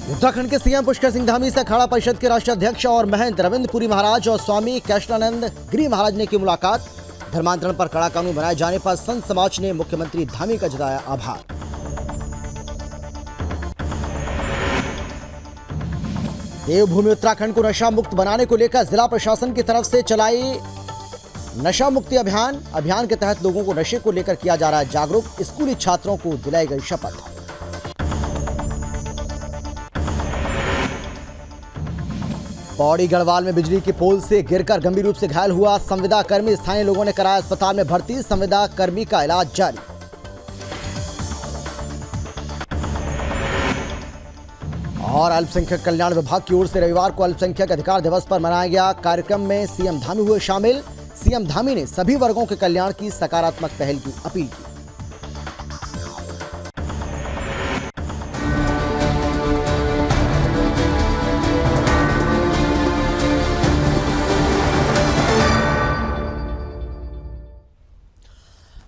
उत्तराखंड के सीएम पुष्कर सिंह धामी से अखाड़ा परिषद के राष्ट्रीय अध्यक्ष और महंत रविंद्र पुरी महाराज और स्वामी कैशलानंद गिरी महाराज ने की मुलाकात। धर्मांतरण पर कड़ा कानून बनाए जाने पर संत समाज ने मुख्यमंत्री धामी का जताया आभार। देवभूमि उत्तराखंड को नशा मुक्त बनाने को लेकर जिला प्रशासन की तरफ से चलाई नशा मुक्ति अभियान के तहत लोगों को नशे को लेकर किया जा रहा है जागरूक। स्कूली छात्रों को दिलाई गई शपथ। पौड़ी गढ़वाल में बिजली के पोल से गिरकर गंभीर रूप से घायल हुआ संविदा कर्मी। स्थानीय लोगों ने कराया अस्पताल में भर्ती। संविदा कर्मी का इलाज जारी। और अल्पसंख्यक कल्याण विभाग की ओर से रविवार को अल्पसंख्यक अधिकार दिवस पर मनाया गया कार्यक्रम में सीएम धामी हुए शामिल। सीएम धामी ने सभी वर्गों के कल्याण की सकारात्मक पहल की अपील की।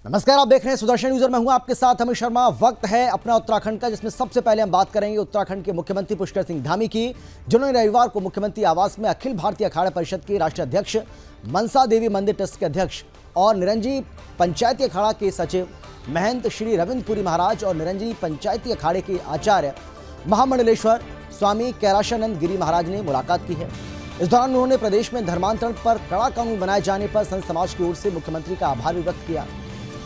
नमस्कार, आप देख रहे हैं सुदर्शन न्यूज और मैं हूं आपके साथ अमित शर्मा। वक्त है अपना उत्तराखंड का, जिसमें सबसे पहले हम बात करेंगे उत्तराखंड के मुख्यमंत्री पुष्कर सिंह धामी की, जिन्होंने रविवार को मुख्यमंत्री आवास में अखिल भारतीय अखाड़ा परिषद के राष्ट्रीय अध्यक्ष, मनसा देवी मंदिर ट्रस्ट के अध्यक्ष और निरंजी पंचायती अखाड़ा के सचिव महंत श्री रविंद्र पुरी महाराज और निरंजी पंचायती अखाड़े के आचार्य महामंडलेश्वर स्वामी कैलाशानंद गिरी महाराज ने मुलाकात की है। इस दौरान उन्होंने प्रदेश में धर्मांतरण पर कड़ा कानून बनाए जाने पर संत समाज की ओर से मुख्यमंत्री का आभार भी व्यक्त किया।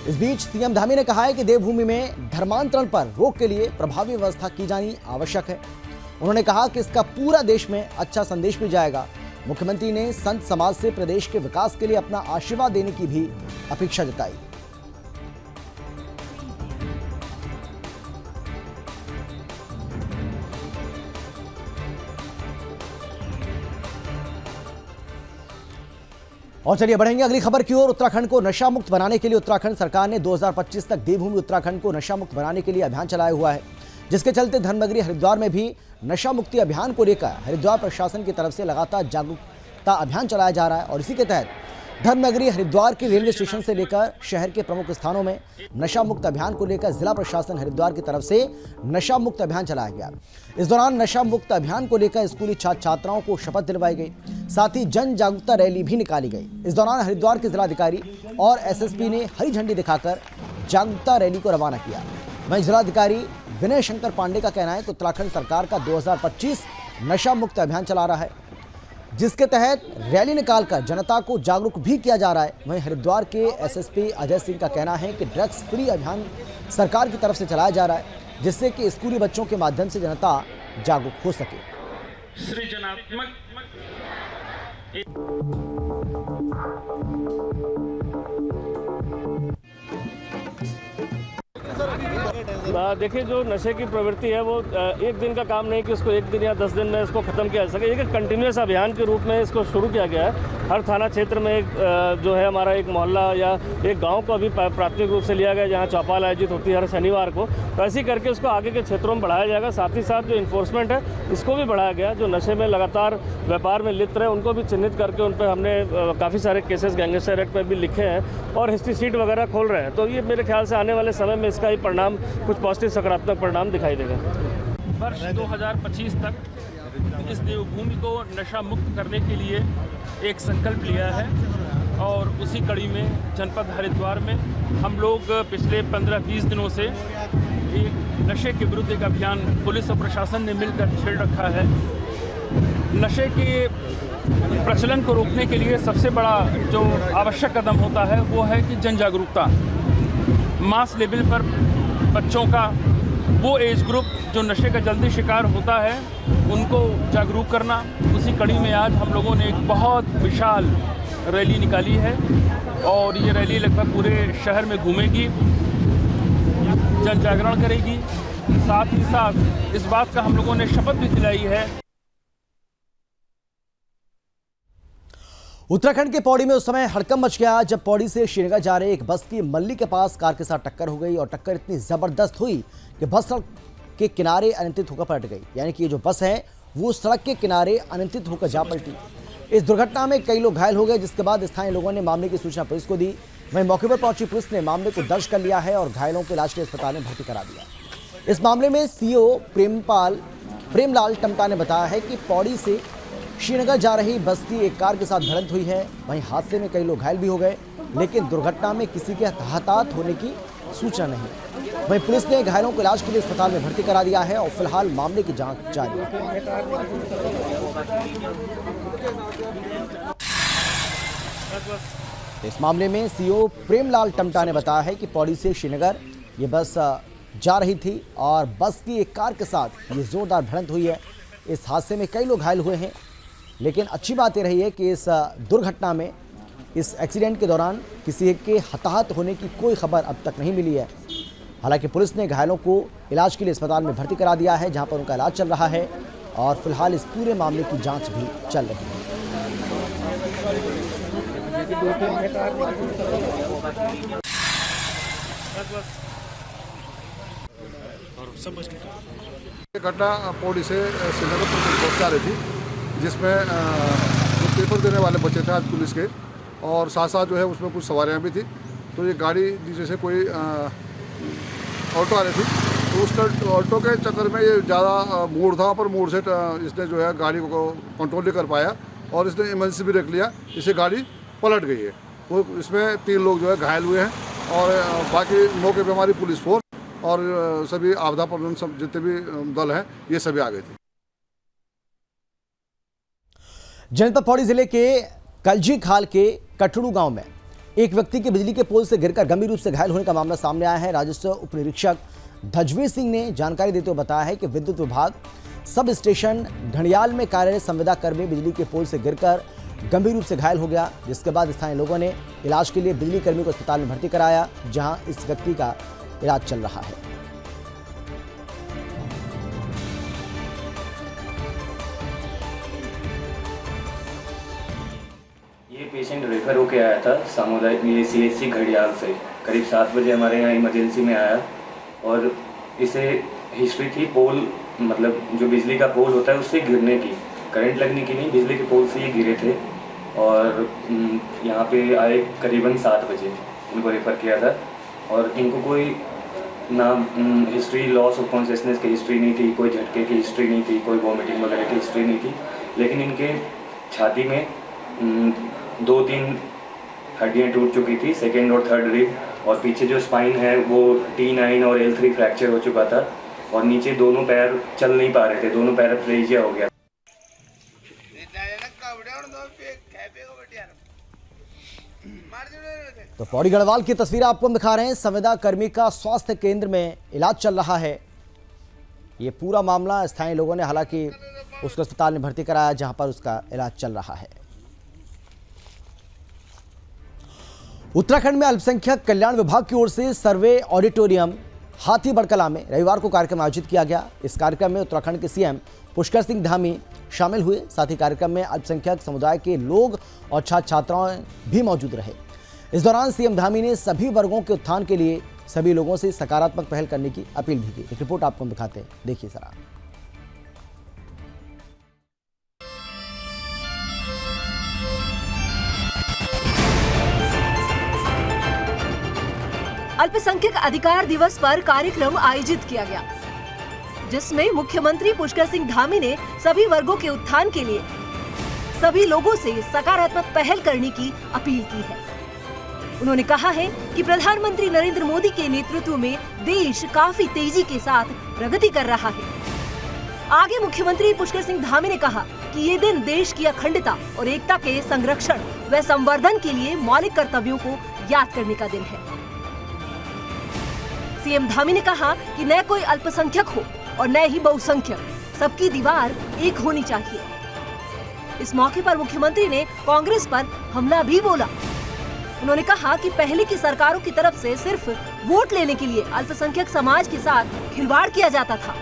इस बीच सीएम धामी ने कहा है कि देवभूमि में धर्मांतरण पर रोक के लिए प्रभावी व्यवस्था की जानी आवश्यक है। उन्होंने कहा कि इसका पूरा देश में अच्छा संदेश भी जाएगा। मुख्यमंत्री ने संत समाज से प्रदेश के विकास के लिए अपना आशीर्वाद देने की भी अपेक्षा जताई। और चलिए बढ़ेंगे अगली खबर की ओर। उत्तराखंड को नशा मुक्त बनाने के लिए उत्तराखंड सरकार ने 2025 तक देवभूमि उत्तराखंड को नशा मुक्त बनाने के लिए अभियान चलाया हुआ है, जिसके चलते धर्मनगरी हरिद्वार में भी नशा मुक्ति अभियान को लेकर हरिद्वार प्रशासन की तरफ से लगातार जागरूकता अभियान चलाया जा रहा है। और इसी के तहत धर्मनगरी हरिद्वार के रेलवे स्टेशन से लेकर शहर के प्रमुख स्थानों में नशा मुक्त अभियान को लेकर जिला प्रशासन हरिद्वार की तरफ से नशा मुक्त अभियान चलाया गया। इस दौरान नशा मुक्त अभियान को लेकर स्कूली छात्र छात्राओं को शपथ दिलवाई गई, साथ ही जन जागरूकता रैली भी निकाली गई। इस दौरान हरिद्वार के जिलाधिकारी और एसएसपी ने हरी झंडी दिखाकर जागरूकता रैली को रवाना किया। वहीं जिलाधिकारी विनय शंकर पांडे का कहना है कि उत्तराखंड सरकार का 2025 नशा मुक्त अभियान चला रहा है, जिसके तहत रैली निकालकर जनता को जागरूक भी किया जा रहा है। वहीं हरिद्वार के एसएसपी अजय सिंह का कहना है कि ड्रग्स फ्री अभियान सरकार की तरफ से चलाया जा रहा है, जिससे कि स्कूली बच्चों के माध्यम से जनता जागरूक हो सके। सृजनात्मक देखिए, जो नशे की प्रवृत्ति है वो एक दिन का काम नहीं कि उसको एक दिन या 10 दिन में इसको ख़त्म किया जा सके। एक कंटिन्यूस अभियान के रूप में इसको शुरू किया गया है। हर थाना क्षेत्र में एक जो है हमारा एक मोहल्ला या एक गांव को अभी प्राथमिक रूप से लिया गया, जहां चौपाल आयोजित होती है हर शनिवार को। तो ऐसे करके उसको आगे के क्षेत्रों में बढ़ाया जाएगा। साथ ही साथ जो इन्फोर्समेंट है इसको भी बढ़ाया गया। जो नशे में लगातार व्यापार में लिप्त रहे उनको भी चिन्हित करके उन पर हमने काफ़ी सारे केसेस गैंगस्टर एक्ट में भी लिखे हैं और हिस्ट्री शीट वगैरह खोल रहे हैं। तो ये मेरे ख्याल से आने वाले समय में इसका ही परिणाम कुछ पॉजिटिव सकारात्मक परिणाम दिखाई देगा। वर्ष 2025 तक इस देवभूमि को नशा मुक्त करने के लिए एक संकल्प लिया है और उसी कड़ी में जनपद हरिद्वार में हम लोग पिछले 15-20 दिनों से एक नशे के विरुद्ध एक अभियान पुलिस और प्रशासन ने मिलकर छेड़ रखा है। नशे के प्रचलन को रोकने के लिए सबसे बड़ा जो आवश्यक कदम होता है वो है कि जन जागरूकता। मास लेवल पर बच्चों का वो एज ग्रुप जो नशे का जल्दी शिकार होता है उनको जागरूक करना। उसी कड़ी में आज हम लोगों ने एक बहुत विशाल रैली निकाली है और ये रैली लगभग पूरे शहर में घूमेगी, जन जागरण करेगी। साथ ही साथ इस बात का हम लोगों ने शपथ भी दिलाई है। उत्तराखंड के पौड़ी में उस समय हड़कंप मच गया जब पौड़ी से श्रीनगर जा रहे एक बस की मल्ली के पास कार के साथ टक्कर हो गई और टक्कर इतनी जबरदस्त हुई कि बस सड़क के किनारे अनियंत्रित होकर पलट गई। यानी कि ये जो बस है वो सड़क के किनारे अनियंत्रित होकर जा पलटी। इस दुर्घटना में कई लोग घायल हो गए, जिसके बाद स्थानीय लोगों ने मामले की सूचना पुलिस को दी। वहीं मौके पर पहुंची पुलिस ने मामले को दर्ज कर लिया है और घायलों को इलाज के लिए अस्पताल में भर्ती करा दिया। इस मामले में सीओ प्रेमपाल प्रेमलाल टमटा ने बताया है कि पौड़ी से श्रीनगर जा रही बस की एक कार के साथ भिड़ंत हुई है। वहीं हादसे में कई लोग घायल भी हो गए, लेकिन दुर्घटना में किसी के हताहत होने की सूचना नहीं। वहीं पुलिस ने घायलों को इलाज के लिए अस्पताल में भर्ती करा दिया है और फिलहाल मामले की जांच जारी है। इस मामले में सीओ प्रेमलाल टमटा ने बताया है कि पौड़ी से श्रीनगर ये बस जा रही थी और बस की एक कार के साथ ये जोरदार भिड़ंत हुई है। इस हादसे में कई लोग घायल हुए हैं, लेकिन अच्छी बात यह रही है कि इस दुर्घटना में, इस एक्सीडेंट के दौरान किसी के हताहत होने की कोई खबर अब तक नहीं मिली है। हालांकि पुलिस ने घायलों को इलाज के लिए अस्पताल में भर्ती करा दिया है, जहां पर उनका इलाज चल रहा है और फिलहाल इस पूरे मामले की जांच भी चल रही है। घटना पौड़ी से श्रीनगर बस जा रही थी, जिसमें जो पेपर देने वाले बच्चे थे आज पुलिस के, और साथ साथ जो है उसमें कुछ सवारियां भी थी। तो ये गाड़ी जैसे कोई ऑटो आ रही थी, तो उस ऑटो के चक्कर में ये ज़्यादा मोड़ था, पर मोड़ से इसने जो है गाड़ी को कंट्रोल नहीं कर पाया और इसने इमरजेंसी ब्रेक लिया, इससे गाड़ी पलट गई है। तो इसमें 3 लोग जो है घायल हुए हैं और बाकी मौके पर हमारी पुलिस फोर्स और सभी आपदा प्रबंधन सब जितने भी दल हैं ये सभी आ गए थे। जनपद पौड़ी जिले के कलजी खाल के कटड़ू गांव में एक व्यक्ति के बिजली के पोल से गिरकर गंभीर रूप से घायल होने का मामला सामने आया है। राजस्व उप निरीक्षक धजवीर सिंह ने जानकारी देते हुए बताया है कि विद्युत विभाग सब स्टेशन ढंडियाल में कार्यरत संविदा कर्मी बिजली के पोल से गिरकर गंभीर रूप से घायल हो गया, जिसके बाद स्थानीय लोगों ने इलाज के लिए बिजली कर्मी को अस्पताल में भर्ती कराया, जहां इस व्यक्ति का इलाज चल रहा है। ये पेशेंट रेफर होके आया था सामुदायिक CHC घड़ियाल से, करीब 7 बजे हमारे यहाँ इमरजेंसी में आया और इसे हिस्ट्री थी पोल, मतलब जो बिजली का पोल होता है उससे गिरने की, करंट लगने की नहीं, बिजली के पोल से ये गिरे थे और यहाँ पे आए करीबन 7 बजे इनको रेफ़र किया था और इनको कोई ना हिस्ट्री लॉस ऑफ कॉन्शियसनेस की हिस्ट्री नहीं थी, कोई झटके की हिस्ट्री नहीं थी, कोई वॉमिटिंग वगैरह की हिस्ट्री नहीं थी, लेकिन इनके छाती में 2-3 हड्डियाँ टूट चुकी थी, 2nd और 3rd रिब, और पीछे जो स्पाइन है वो T9 और L3 फ्रैक्चर हो चुका था और नीचे दोनों पैर चल नहीं पा रहे थे, दोनों पैराप्लेजिया हो गया। तो पौड़ी गढ़वाल की तस्वीर आपको हम दिखा रहे हैं। संविदा कर्मी का स्वास्थ्य केंद्र में इलाज चल रहा है। ये पूरा मामला स्थानीय लोगों ने हालांकि उसको अस्पताल में भर्ती कराया, जहां पर उसका इलाज चल रहा है। उत्तराखंड में अल्पसंख्यक कल्याण विभाग की ओर से सर्वे ऑडिटोरियम हाथी बड़कला में रविवार को कार्यक्रम आयोजित किया गया। इस कार्यक्रम में उत्तराखंड के सीएम पुष्कर सिंह धामी शामिल हुए। साथ ही कार्यक्रम में अल्पसंख्यक समुदाय के लोग और छात्र छात्राएं भी मौजूद रहे। इस दौरान सीएम धामी ने सभी वर्गों के उत्थान के लिए सभी लोगों से सकारात्मक पहल करने की अपील भी की। एक रिपोर्ट आपको हम दिखाते हैं, देखिए जरा। अल्पसंख्यक अधिकार दिवस पर कार्यक्रम आयोजित किया गया, जिसमें मुख्यमंत्री पुष्कर सिंह धामी ने सभी वर्गों के उत्थान के लिए सभी लोगों से सकारात्मक पहल करने की अपील की है। उन्होंने कहा है कि प्रधानमंत्री नरेंद्र मोदी के नेतृत्व में देश काफी तेजी के साथ प्रगति कर रहा है। आगे मुख्यमंत्री पुष्कर सिंह धामी ने कहा कि ये दिन देश की अखंडता और एकता के संरक्षण व संवर्धन के लिए मौलिक कर्तव्यों को याद करने का दिन है। सीएम धामी ने कहा कि न कोई अल्पसंख्यक हो और न ही बहुसंख्यक, सबकी दीवार एक होनी चाहिए। इस मौके पर मुख्यमंत्री ने कांग्रेस पर हमला भी बोला। उन्होंने कहा कि पहले की सरकारों की तरफ से सिर्फ वोट लेने के लिए अल्पसंख्यक समाज के साथ खिलवाड़ किया जाता था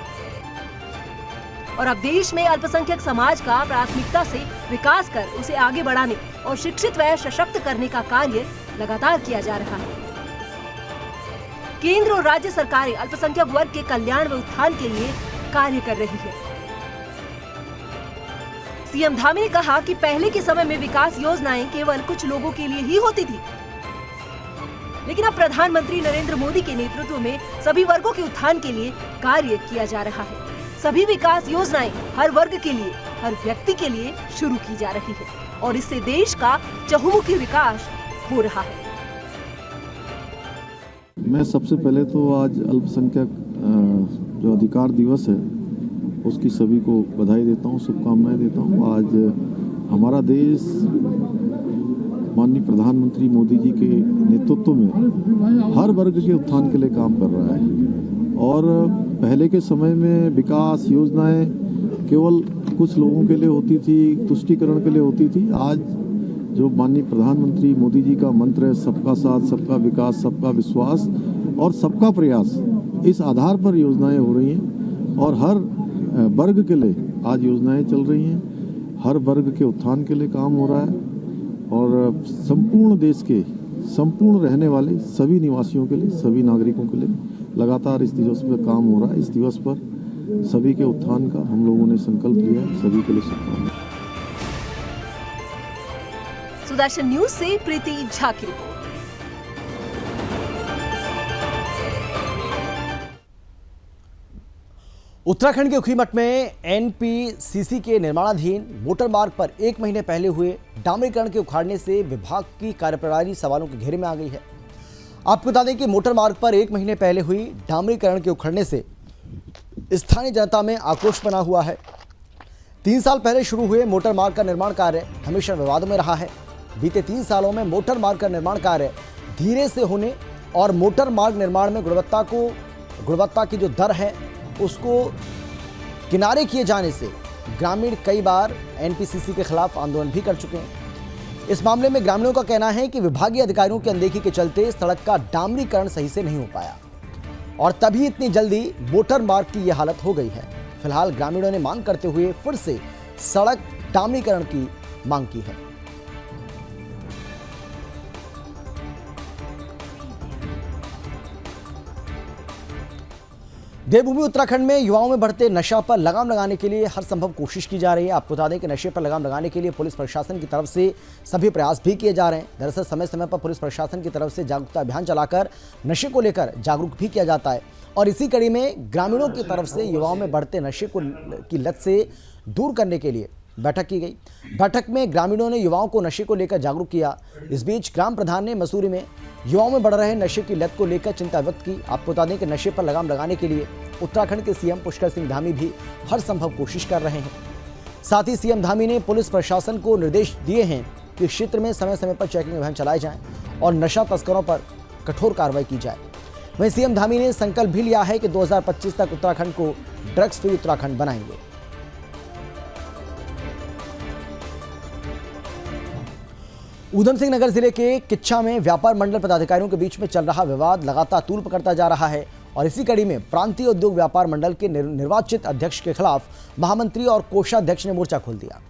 और अब देश में अल्पसंख्यक समाज का प्राथमिकता से विकास कर उसे आगे बढ़ाने और शिक्षित व सशक्त करने का कार्य लगातार किया जा रहा है। केंद्र और राज्य सरकारें अल्पसंख्यक वर्ग के कल्याण व उत्थान के लिए कार्य कर रही है। सीएम धामी ने कहा कि पहले के समय में विकास योजनाएं केवल कुछ लोगों के लिए ही होती थी, लेकिन अब प्रधानमंत्री नरेंद्र मोदी के नेतृत्व में सभी वर्गों के उत्थान के लिए कार्य किया जा रहा है। सभी विकास योजनाएं हर वर्ग के लिए, हर व्यक्ति के लिए शुरू की जा रही है और इससे देश का चहुमुखी विकास हो रहा है। मैं सबसे पहले तो आज अल्पसंख्यक जो अधिकार दिवस है उसकी सभी को बधाई देता हूँ, शुभकामनाएं देता हूँ। आज हमारा देश माननीय प्रधानमंत्री मोदी जी के नेतृत्व में हर वर्ग के उत्थान के लिए काम कर रहा है और पहले के समय में विकास योजनाएं केवल कुछ लोगों के लिए होती थी, तुष्टीकरण के लिए होती थी। आज जो माननीय प्रधानमंत्री मोदी जी का मंत्र है सबका साथ, सबका विकास, सबका विश्वास और सबका प्रयास, इस आधार पर योजनाएं हो रही हैं और हर वर्ग के लिए आज योजनाएं चल रही हैं। हर वर्ग के उत्थान के लिए काम हो रहा है और संपूर्ण देश के संपूर्ण रहने वाले सभी निवासियों के लिए, सभी नागरिकों के लिए लगातार इस दिवस पर काम हो रहा है। इस दिवस पर सभी के उत्थान का हम लोगों ने संकल्प लिया है। सभी के लिए शुभकामनाएं। सुदर्शन न्यूज से प्रीति झा की रिपोर्ट। उत्तराखंड के उखीमठ में एनपीसीसी के निर्माणाधीन मोटर मार्ग पर 1 महीने पहले हुए डामरीकरण के उखाड़ने से विभाग की कार्यप्रणाली सवालों के घेरे में आ गई है। आपको बता दें कि मोटर मार्ग पर 1 महीने पहले हुई डामरीकरण के उखड़ने से स्थानीय जनता में आक्रोश बना हुआ है। 3 साल पहले शुरू हुए मोटर मार्ग का निर्माण कार्य हमेशा विवादों में रहा है। बीते 3 सालों में मोटर मार्ग का निर्माण कार्य धीरे से होने और मोटर मार्ग निर्माण में गुणवत्ता की जो दर है उसको किनारे किए जाने से ग्रामीण कई बार एनपीसीसी के खिलाफ आंदोलन भी कर चुके हैं। इस मामले में ग्रामीणों का कहना है कि विभागीय अधिकारियों की अनदेखी के चलते सड़क का डामरीकरण सही से नहीं हो पाया और तभी इतनी जल्दी मोटर मार्ग की यह हालत हो गई है। फिलहाल ग्रामीणों ने मांग करते हुए फिर से सड़क डामरीकरण की मांग की है। देवभूमि उत्तराखंड में युवाओं में बढ़ते नशा पर लगाम लगाने के लिए हर संभव कोशिश की जा रही है। आपको बता दें कि नशे पर लगाम लगाने के लिए पुलिस प्रशासन की तरफ से सभी प्रयास भी किए जा रहे हैं। दरअसल समय समय पर पुलिस प्रशासन की तरफ से जागरूकता अभियान चलाकर नशे को लेकर जागरूक भी किया जाता है और इसी कड़ी में ग्रामीणों की तरफ से युवाओं में बढ़ते नशे की लत से दूर करने के लिए बैठक की गई। बैठक में ग्रामीणों ने युवाओं को नशे को लेकर जागरूक किया। इस बीच ग्राम प्रधान ने मसूरी में युवाओं में बढ़ रहे नशे की लत को लेकर चिंता व्यक्त की। आपको बता दें कि नशे पर लगाम लगाने के लिए उत्तराखंड के सीएम पुष्कर सिंह धामी भी हर संभव कोशिश कर रहे हैं। साथ ही सीएम धामी ने पुलिस प्रशासन को निर्देश दिए हैं कि क्षेत्र में समय समय पर चेकिंग अभियान चलाए जाएं और नशा तस्करों पर कठोर कार्रवाई की जाए। वहीं सीएम धामी ने संकल्प भी लिया है कि 2025 तक उत्तराखंड को ड्रग्स फ्री उत्तराखंड बनाएंगे। ऊधम सिंह नगर जिले के किच्छा में व्यापार मंडल पदाधिकारियों के बीच में चल रहा विवाद लगातार तूल पकड़ता जा रहा है और इसी कड़ी में प्रांतीय उद्योग व्यापार मंडल के निर्वाचित अध्यक्ष के खिलाफ महामंत्री और कोषाध्यक्ष ने मोर्चा खोल दिया।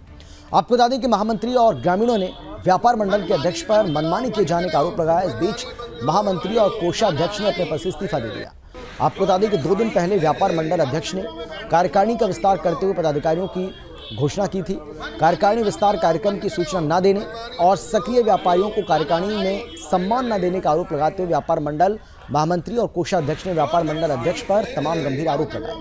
आपको बता दें कि महामंत्री और ग्रामीणों ने व्यापार मंडल के अध्यक्ष पर मनमानी किए जाने का आरोप लगाया। इस बीच महामंत्री और कोषाध्यक्ष ने अपने पद से इस्तीफा दे दिया। आपको बता दें कि 2 दिन पहले व्यापार मंडल अध्यक्ष ने कार्यकारिणी का विस्तार करते हुए पदाधिकारियों की घोषणा की थी। कार्यकारिणी विस्तार कार्यक्रम की सूचना न देने और सक्रिय व्यापारियों को कार्यकारिणी में सम्मान न देने का आरोप लगाते हुए व्यापार मंडल महामंत्री और कोषाध्यक्ष ने व्यापार मंडल अध्यक्ष पर तमाम गंभीर आरोप लगाए।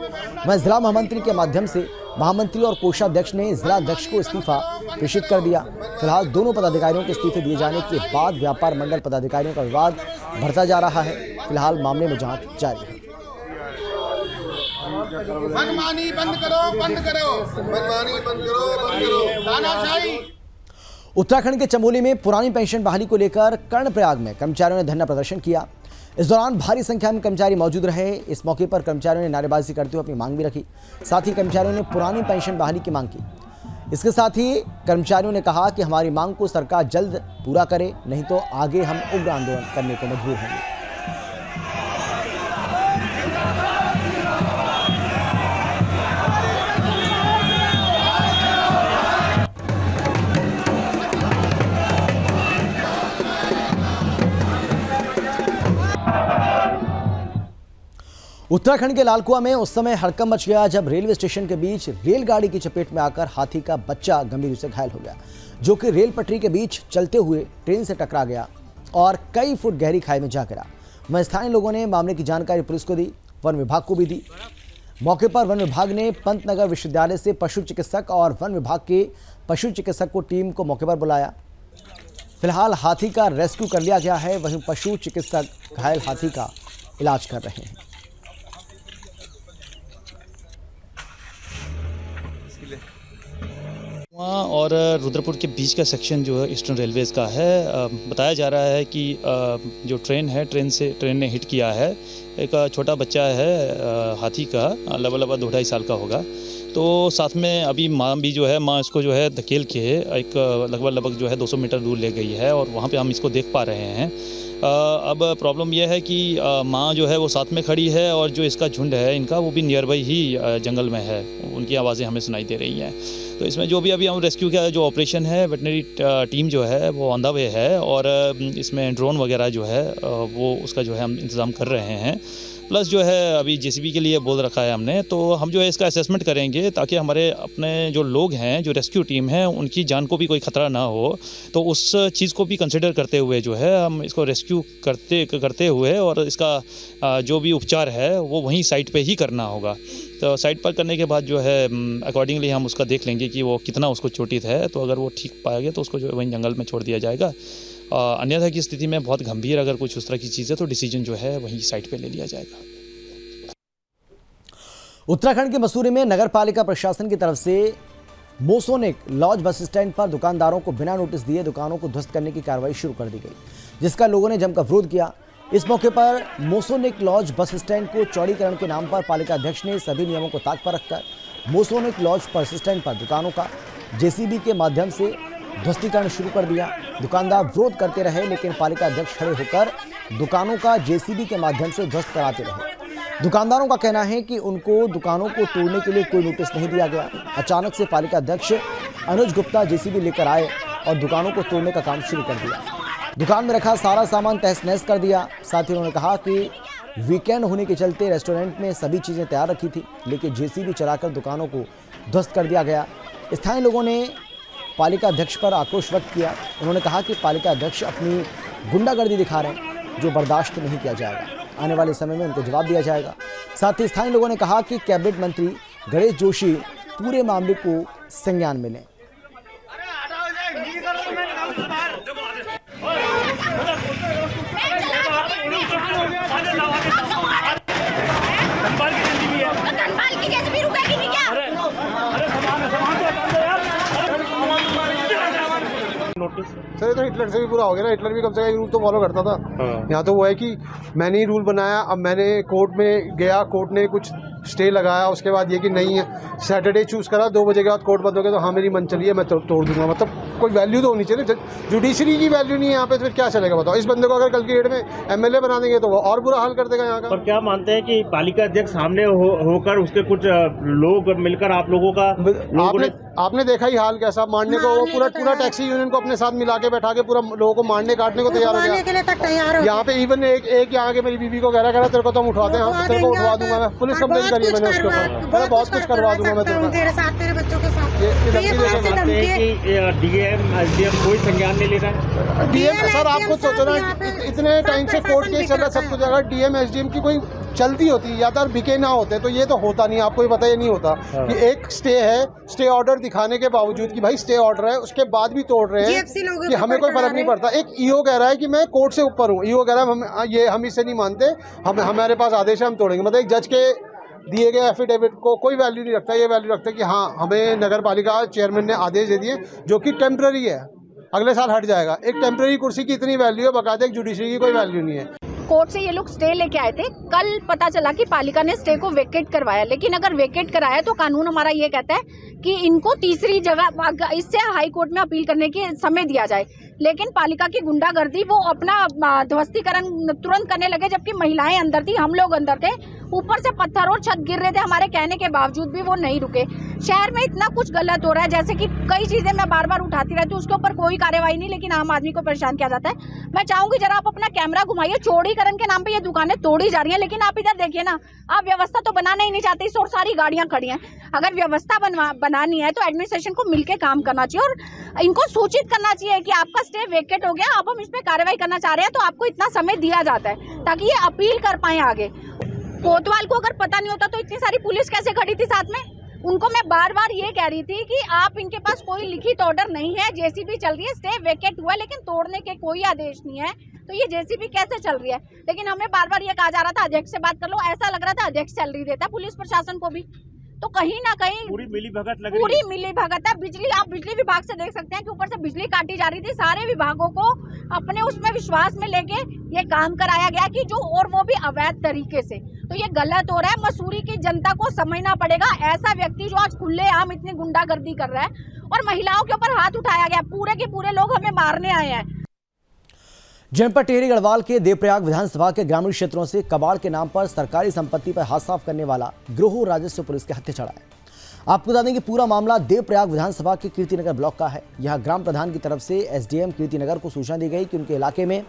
वहीं जिला महामंत्री के माध्यम से महामंत्री और कोषाध्यक्ष ने जिला अध्यक्ष को इस्तीफा प्रेषित कर दिया। फिलहाल दोनों पदाधिकारियों के इस्तीफे दिए जाने के बाद व्यापार मंडल पदाधिकारियों का विवाद बढ़ता जा रहा है। फिलहाल मामले में जांच जारी है। मनमानी बंद करो, बंद करो, मनमानी बंद करो, बंद करो, तानाशाही। उत्तराखंड के चमोली में पुरानी पेंशन बहाली को लेकर कर्णप्रयाग में कर्मचारियों ने धरना प्रदर्शन किया। इस दौरान भारी संख्या में कर्मचारी मौजूद रहे। इस मौके पर कर्मचारियों ने नारेबाजी करते हुए अपनी मांग भी रखी। साथ ही कर्मचारियों ने पुरानी पेंशन बहाली की मांग की। इसके साथ ही कर्मचारियों ने कहा कि हमारी मांग को सरकार जल्द पूरा करे, नहीं तो आगे हम उग्र आंदोलन करने को मजबूर होंगे। उत्तराखंड के लालकुआ में उस समय हड़कंप मच गया जब रेलवे स्टेशन के बीच रेलगाड़ी की चपेट में आकर हाथी का बच्चा गंभीर रूप से घायल हो गया, जो कि रेल पटरी के बीच चलते हुए ट्रेन से टकरा गया और कई फुट गहरी खाई में जा गिरा। वहीं स्थानीय लोगों ने मामले की जानकारी पुलिस को दी, वन विभाग को भी दी। मौके पर वन विभाग ने पंतनगर विश्वविद्यालय से पशु चिकित्सक और वन विभाग के पशु चिकित्सक को टीम को मौके पर बुलाया। फिलहाल हाथी का रेस्क्यू कर लिया गया है, वहीं पशु चिकित्सक घायल हाथी का इलाज कर रहे हैं। और रुद्रपुर के बीच का सेक्शन जो है ईस्टर्न रेलवेज़ का है। बताया जा रहा है कि जो ट्रेन ने हिट किया है। एक छोटा बच्चा है हाथी का, लगभग 2-2.5 साल का होगा। तो साथ में अभी माँ भी जो है, माँ इसको जो है धकेल के एक लगभग जो है 200 मीटर दूर ले गई है और वहाँ पे हम इसको देख पा रहे हैं। अब प्रॉब्लम यह है कि माँ जो है वो साथ में खड़ी है और जो इसका झुंड है इनका वो भी नियर बाई ही जंगल में है। उनकी आवाज़ें हमें सुनाई दे रही हैं। तो इसमें जो भी अभी हम रेस्क्यू का जो ऑपरेशन है, वेटनरी टीम जो है वो ऑन द वे है और इसमें ड्रोन वगैरह जो है वो उसका जो है हम इंतज़ाम कर रहे हैं। प्लस जो है अभी जेसीबी के लिए बोल रखा है हमने, तो हम जो है इसका असेसमेंट करेंगे ताकि हमारे अपने जो लोग हैं, जो रेस्क्यू टीम है, उनकी जान को भी कोई खतरा ना हो। तो उस चीज़ को भी कंसिडर करते हुए जो है हम इसको रेस्क्यू करते हुए और इसका जो भी उपचार है वो वहीं साइट पे ही करना होगा। तो साइट पर करने के बाद जो है अकॉर्डिंगली हम उसका देख लेंगे कि वो कितना उसको चोटित है। तो अगर वो ठीक पाया गया तो उसको जो है वहीं जंगल में छोड़ दिया जाएगा। अन्यथा की स्थिति में बहुत गंभीर अगर कुछ उस तरह की चीज़ है तो डिसीजन जो है वहीं साइट पे ले लिया जाएगा। उत्तराखंड के मसूरी में नगर पालिका प्रशासन की तरफ से मोसोनिक लॉज बस स्टैंड पर दुकानदारों को बिना नोटिस दिए दुकानों को ध्वस्त करने की कार्रवाई शुरू कर दी गई, जिसका लोगों ने जमकर विरोध किया। इस मौके पर मोसोनिक लॉज बस स्टैंड को चौड़ीकरण के नाम पर पालिका अध्यक्ष ने सभी नियमों को ताक पर रखकर मोसोनिक लॉज बस स्टैंड पर दुकानों का जेसीबी के माध्यम से ध्वस्तीकरण शुरू कर दिया। दुकानदार विरोध करते रहे, लेकिन पालिका अध्यक्ष खड़े होकर दुकानों का जेसीबी के माध्यम से ध्वस्त कराते रहे। दुकानदारों का कहना है कि उनको दुकानों को तोड़ने के लिए कोई नोटिस नहीं दिया गया। अचानक से पालिका अध्यक्ष अनुज गुप्ता जेसीबी लेकर आए और दुकानों को तोड़ने का काम शुरू कर दिया। दुकान में रखा सारा सामान तहस नहस कर दिया। साथ ही उन्होंने कहा कि वीकेंड होने के चलते रेस्टोरेंट में सभी चीज़ें तैयार रखी थी, लेकिन जेसीबी चलाकर दुकानों को ध्वस्त कर दिया गया। स्थानीय लोगों ने पालिका अध्यक्ष पर आक्रोश व्यक्त किया। उन्होंने कहा कि पालिका अध्यक्ष अपनी गुंडागर्दी दिखा रहे हैं, जो बर्दाश्त नहीं किया जाएगा। आने वाले समय में उनको जवाब दिया जाएगा। साथ ही स्थानीय लोगों ने कहा कि कैबिनेट मंत्री गणेश जोशी पूरे मामले को संज्ञान में लें। सर ये तो हिटलर से भी बुरा हो गया ना। हिटलर भी कम से कम रूल तो फॉलो करता था। यहाँ तो वो है कि मैंने ही रूल बनाया, अब मैंने कोर्ट में गया, कोर्ट ने कुछ स्टे लगाया, उसके बाद ये कि नहीं है सैटरडे चूज़ करा, 2 बजे के बाद कोर्ट बंद हो गया तो हाँ मेरी मन चली है, मैं तोड़ दूंगा। मतलब कोई वैल्यू तो होनी चाहिए। जुडिशरी की वैल्यू नहीं है यहाँ पे, तो फिर क्या चलेगा बताओ। इस बंदे को अगर कल की डेट में एमएलए बना देंगे तो वो और बुरा हाल कर देगा यहाँ का। और क्या मानते हैं कि पालिका अध्यक्ष सामने होकर उसके कुछ लोग मिलकर आप लोगों का आपने देखा ही हाल कैसा मारने को, वो पूरा टैक्सी यूनियन को अपने साथ मिला के बैठा के पूरा लोगों को मारने काटने को तैयार हो गया। यहाँ पे इवन एक यहाँ के मेरी बीबी को कह रहा तेरे को तो हम उठवाते हैं, तेरे को उठवा दूंगा मैं। पुलिस कंप्लेंट करी है मैंने उसके ऊपर, बहुत कुछ करवा दूंगा मैं तेरे साथ, तेरे बच्चों के साथ। डीएम एसडीएम कोई संज्ञान नहीं ले रहा है। डीएम सर आप खुद सोचो ना, इतने टाइम से कोर्ट केस चल रहा सब कुछ। अगर डीएम एसडीएम की कोई चलती होती या तो बिके ना होते तो ये तो होता नहीं। आपको ये पता ये नहीं होता कि एक स्टे है, स्टे ऑर्डर दिखाने के बावजूद कि भाई स्टे ऑर्डर है, उसके बाद भी तोड़ रहे हैं कि हमें कोई फर्क नहीं पड़ता। एक ईओ कह रहा है कि मैं कोर्ट से ऊपर हूँ, ईओ कह रहा है हम इसे नहीं मानते, हमारे पास आदेश है हम तोड़ेंगे। मतलब एक जज के दिए गए एफिडेविट को कोई वैल्यू नहीं रखता। ये वैल्यू रखता है कि हाँ हमें नगर पालिका चेयरमैन ने आदेश दे दिए जो कि टेम्पररी है, अगले साल हट जाएगा। एक टेम्पररी कुर्सी की इतनी वैल्यू है, बकायदा एक जुडिशरी की कोई वैल्यू नहीं है। कोर्ट से ये लोग स्टे लेके आए थे, कल पता चला कि पालिका ने स्टे को वेकेट करवाया। लेकिन अगर वेकेट कराया तो कानून हमारा ये कहता है कि इनको तीसरी जगह इससे हाई कोर्ट में अपील करने के समय दिया जाए। लेकिन पालिका की गुंडागर्दी, वो अपना ध्वस्तीकरण तुरंत करने लगे, जबकि महिलाएं अंदर थी, हम लोग अंदर थे। ऊपर से पत्थर और छत गिर रहे थे, हमारे कहने के बावजूद भी वो नहीं रुके। शहर में इतना कुछ गलत हो रहा है, जैसे कि कई चीजें मैं बार बार उठाती रहती हूँ, उसके ऊपर कोई कार्रवाई नहीं, लेकिन आम आदमी को परेशान किया जाता है। मैं चाहूंगी जरा आप अपना कैमरा घुमाइए, चौड़ीकरण के नाम पे ये दुकानें तोड़ी जा रही हैं, लेकिन आप इधर देखिए ना, आप व्यवस्था तो बनाना ही नहीं चाहते। इस और सारी गाड़ियां खड़ी हैं। अगर व्यवस्था बनानी है तो एडमिनिस्ट्रेशन को मिलकर काम करना चाहिए और इनको सूचित करना चाहिए कि आपका स्टे वेकेट हो गया, अब हम इस पे कार्रवाई करना चाह रहे हैं, तो आपको इतना समय दिया जाता है ताकि ये अपील कर पाए आगे। कोतवाल को अगर पता नहीं होता तो इतनी सारी पुलिस कैसे खड़ी थी साथ में? उनको मैं बार बार ये कह रही थी कि आप इनके पास कोई लिखित ऑर्डर नहीं है, जेसीबी चल रही है, स्टे वेकेट हुआ है लेकिन तोड़ने के कोई आदेश नहीं है, तो ये जेसीबी कैसे चल रही है? लेकिन हमें बार बार ये कहा जा रहा था अध्यक्ष से बात कर लो, ऐसा लग रहा था अध्यक्ष सैलरी देता है पुलिस प्रशासन को भी। तो कहीं ना कहीं पूरी मिली भगत लग रही है। पूरी मिली भगत है। बिजली, आप बिजली विभाग से देख सकते हैं कि ऊपर से बिजली काटी जा रही थी, सारे विभागों को अपने उसमें विश्वास में लेके ये काम कराया गया कि जो, और वो भी अवैध तरीके से। तो ये गलत हो रहा है। मसूरी की जनता को समझना पड़ेगा, ऐसा व्यक्ति जो आज खुलेआम इतनी गुंडागर्दी कर रहा है और महिलाओं के ऊपर हाथ उठाया गया, पूरे के पूरे लोग हमें मारने आए हैं। जनपद टिहरी गढ़वाल के देवप्रयाग विधानसभा के ग्रामीण क्षेत्रों से कबाड़ के नाम पर सरकारी संपत्ति पर हाथ साफ करने वाला गिरोह राजस्व पुलिस के हत्थे चढ़ा है। आपको बता दें कि पूरा मामला देवप्रयाग विधानसभा के कीर्तिनगर ब्लॉक का है। यहां ग्राम प्रधान की तरफ से एसडीएम कीर्तिनगर को सूचना दी गई कि उनके इलाके में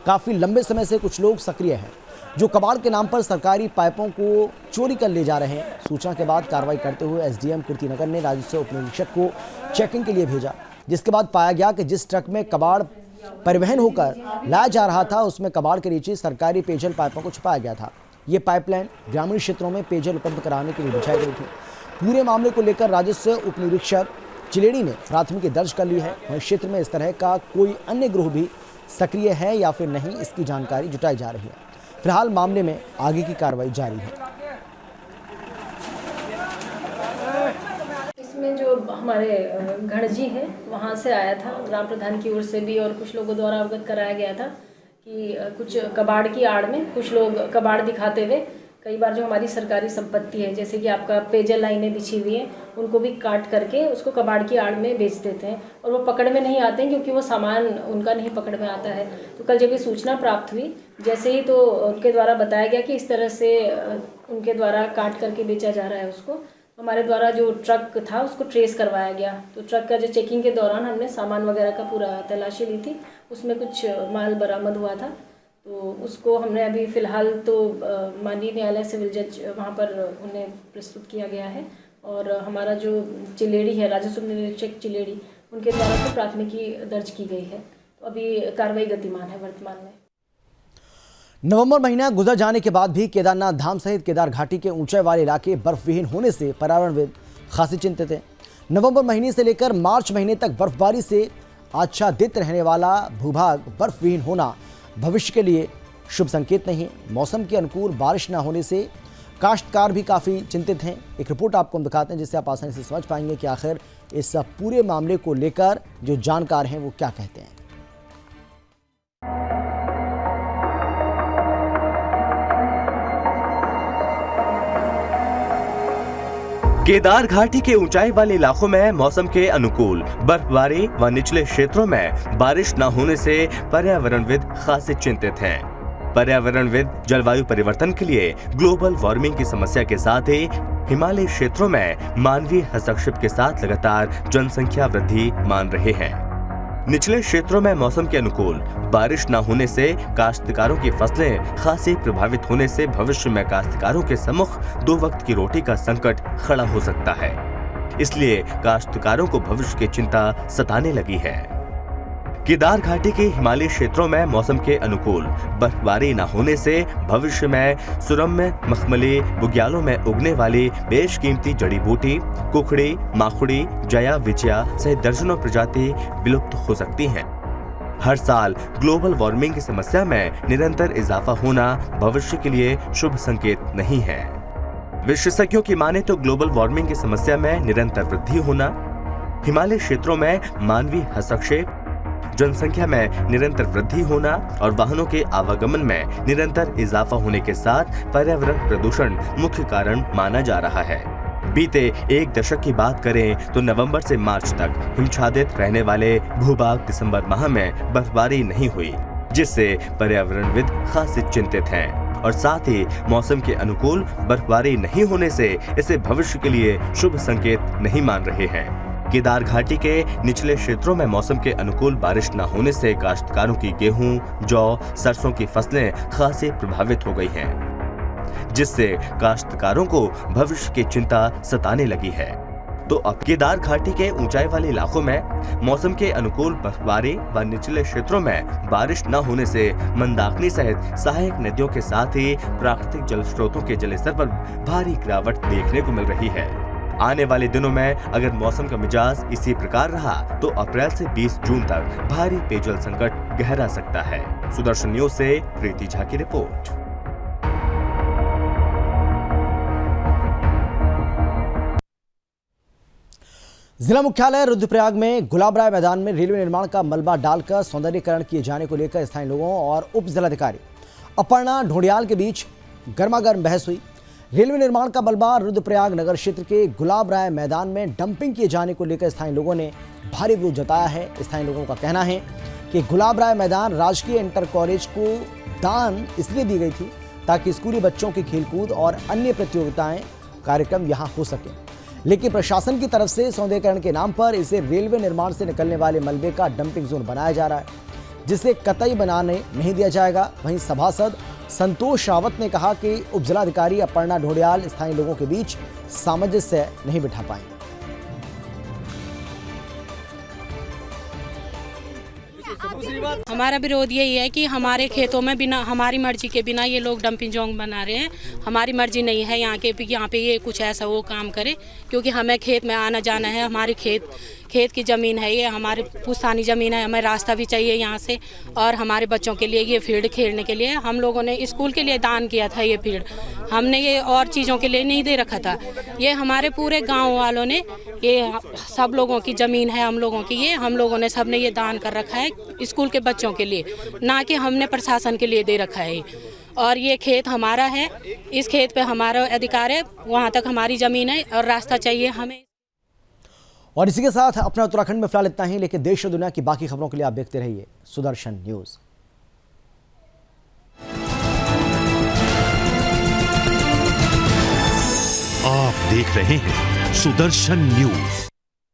काफी लंबे समय से कुछ लोग सक्रिय हैं जो कबाड़ के नाम पर सरकारी पाइपों को चोरी कर ले जा रहे हैं। सूचना के बाद कार्रवाई करते हुए एसडीएम कीर्तिनगर ने राजस्व उप निरीक्षक को चेकिंग के लिए भेजा, जिसके बाद पाया गया कि जिस ट्रक में कबाड़ परिवहन होकर लाया जा रहा था उसमें कबाड़ के नीचे सरकारी पेयजल पाइपों को छुपाया गया था। ये पाइपलाइन ग्रामीण क्षेत्रों में पेयजल उपलब्ध कराने के लिए बिछाई गई थी। पूरे मामले को लेकर राजस्व उप निरीक्षक चिलेड़ी ने प्राथमिकी दर्ज कर ली है। वहीं क्षेत्र में इस तरह का कोई अन्य गिरोह भी सक्रिय है या फिर नहीं, इसकी जानकारी जुटाई जा रही है। फिलहाल मामले में आगे की कार्रवाई जारी है। इसमें जो हमारे घड़जी है वहाँ से आया था, ग्राम प्रधान की ओर से भी और कुछ लोगों द्वारा अवगत कराया गया था कि कुछ कबाड़ की आड़ में कुछ लोग कबाड़ दिखाते हुए कई बार जो हमारी सरकारी संपत्ति है, जैसे कि आपका पेयजल लाइनें बिछी हुई हैं, उनको भी काट करके उसको कबाड़ की आड़ में बेच देते हैं और वो पकड़ में नहीं आते हैं क्योंकि वो सामान उनका नहीं पकड़ में आता है। तो कल जब ये सूचना प्राप्त हुई जैसे ही, तो उनके द्वारा बताया गया कि इस तरह से उनके द्वारा काट करके बेचा जा रहा है। उसको हमारे द्वारा जो ट्रक था उसको ट्रेस करवाया गया। तो ट्रक का जो चेकिंग के दौरान हमने सामान वगैरह का पूरा तलाशी ली थी, उसमें कुछ माल बरामद हुआ था। तो उसको हमने अभी फ़िलहाल तो माननीय न्यायालय सिविल जज वहाँ पर उन्हें प्रस्तुत किया गया है और हमारा जो चिलेड़ी है, राजस्व निरीक्षक चिलेड़ी, उनके द्वारा तो प्राथमिकी दर्ज की गई है। तो अभी कार्रवाई गतिमान है वर्तमान में। नवंबर महीना गुजर जाने के बाद भी केदारनाथ धाम सहित केदार घाटी के ऊंचाई वाले इलाके बर्फविहीन होने से पर्यावरणविद खासी चिंतित हैं। नवंबर महीने से लेकर मार्च महीने तक बर्फबारी से आच्छादित रहने वाला भूभाग बर्फविहीन होना भविष्य के लिए शुभ संकेत नहीं है। मौसम के अनुकूल बारिश न होने से काश्तकार भी काफ़ी चिंतित हैं। एक रिपोर्ट आपको हम दिखाते हैं जिससे आप आसानी से समझ पाएंगे कि आखिर इस पूरे मामले को लेकर जो जानकार हैं वो क्या कहते हैं। केदार घाटी के ऊंचाई वाले इलाकों में मौसम के अनुकूल बर्फबारी व निचले क्षेत्रों में बारिश न होने से पर्यावरणविद खासे चिंतित हैं। पर्यावरणविद जलवायु परिवर्तन के लिए ग्लोबल वार्मिंग की समस्या के साथ ही हिमालय क्षेत्रों में मानवीय हस्तक्षेप के साथ लगातार जनसंख्या वृद्धि मान रहे हैं। निचले क्षेत्रों में मौसम के अनुकूल बारिश न होने से काश्तकारों की फसलें खासी प्रभावित होने से भविष्य में काश्तकारों के सम्मुख 2 वक्त की रोटी का संकट खड़ा हो सकता है। इसलिए काश्तकारों को भविष्य की चिंता सताने लगी है। केदार घाटी के हिमालयी क्षेत्रों में मौसम के अनुकूल बर्फबारी न होने से भविष्य में सुरम्य मखमली बुग्यालों में उगने वाली बेशकीमती जड़ी बूटी कुखड़ी, माखुड़ी, जया विजया सहित दर्जनों प्रजाति विलुप्त हो सकती हैं। हर साल ग्लोबल वार्मिंग की समस्या में निरंतर इजाफा होना भविष्य के लिए शुभ संकेत नहीं है। विशेषज्ञों की माने तो ग्लोबल वार्मिंग की समस्या में निरंतर वृद्धि होना, हिमालय क्षेत्रों में मानवीय हस्तक्षेप, जनसंख्या में निरंतर वृद्धि होना और वाहनों के आवागमन में निरंतर इजाफा होने के साथ पर्यावरण प्रदूषण मुख्य कारण माना जा रहा है। बीते 1 दशक की बात करें तो नवंबर से मार्च तक हिमछादित रहने वाले भूभाग दिसंबर माह में बर्फबारी नहीं हुई, जिससे पर्यावरणविद खासी चिंतित हैं और साथ ही मौसम के अनुकूल बर्फबारी नहीं होने से इसे भविष्य के लिए शुभ संकेत नहीं मान रहे हैं। केदार घाटी के निचले क्षेत्रों में मौसम के अनुकूल बारिश न होने से काश्तकारों की गेहूं, जौ, सरसों की फसलें खासी प्रभावित हो गई हैं, जिससे काश्तकारों को भविष्य की चिंता सताने लगी है। तो अब केदार घाटी के ऊंचाई वाले इलाकों में मौसम के अनुकूल बर्फबारी व निचले क्षेत्रों में बारिश न होने से मंदाकिनी सहित सहायक नदियों के साथ ही प्राकृतिक जल स्रोतों के जलस्तर पर भारी गिरावट देखने को मिल रही है। आने वाले दिनों में अगर मौसम का मिजाज इसी प्रकार रहा तो अप्रैल से 20 जून तक भारी पेयजल संकट गहरा सकता है। सुदर्शन न्यूज से प्रीति झा की रिपोर्ट। जिला मुख्यालय रुद्रप्रयाग में गुलाबराय मैदान में रेलवे निर्माण का मलबा डालकर सौंदर्यीकरण किए जाने को लेकर स्थानीय लोगों और उप जिलाधिकारी अपर्णा ढोडियाल के बीच गर्मागर्म बहस हुई। रेलवे निर्माण का मलबा रुद्रप्रयाग नगर क्षेत्र के गुलाबराय मैदान में डंपिंग किए जाने को लेकर स्थानीय लोगों ने भारी विरोध जताया है। स्थानीय लोगों का कहना है कि गुलाबराय मैदान राजकीय इंटर कॉलेज को दान इसलिए दी गई थी ताकि स्कूली बच्चों की खेलकूद और अन्य प्रतियोगिताएं कार्यक्रम यहां हो सके, लेकिन प्रशासन की तरफ से सौंदर्यीकरण के नाम पर इसे रेलवे निर्माण से निकलने वाले मलबे का डंपिंग जोन बनाया जा रहा है, जिसे कतई बनाने नहीं दिया जाएगा। वहीं सभासद संतोष रावत ने कहा कि उप जिलाधिकारी अपर्णा ढोडियाल स्थानीय लोगों के बीच सामंजस्य नहीं बिठा पाएंगे। हमारा विरोध यही है कि हमारे खेतों में बिना हमारी मर्जी के बिना ये लोग डंपिंग जोन बना रहे हैं। हमारी मर्जी नहीं है यहाँ पे ये कुछ ऐसा वो काम करे, क्योंकि हमें खेत में आना जाना है। हमारी खेत की ज़मीन है, ये हमारी पुश्तैनी ज़मीन है। हमें रास्ता भी चाहिए यहाँ से, और हमारे बच्चों के लिए ये फील्ड खेलने के लिए हम लोगों ने स्कूल के लिए दान किया था। ये फील्ड हमने ये और चीज़ों के लिए नहीं दे रखा था। ये हमारे पूरे गाँव वालों ने, ये सब लोगों की ज़मीन है, हम लोगों की, ये हम लोगों ने सब ने ये दान कर रखा है स्कूल के बच्चों के लिए, ना कि हमने प्रशासन के लिए दे रखा है। और ये खेत हमारा है, इस खेत पे हमारा अधिकार है, वहाँ तक हमारी ज़मीन है और रास्ता चाहिए हमें। और इसी के साथ अपना उत्तराखंड में फिलहाल इतना ही, लेकिन देश और दुनिया की बाकी खबरों के लिए आप देखते रहिए सुदर्शन न्यूज। आप देख रहे हैं सुदर्शन न्यूज।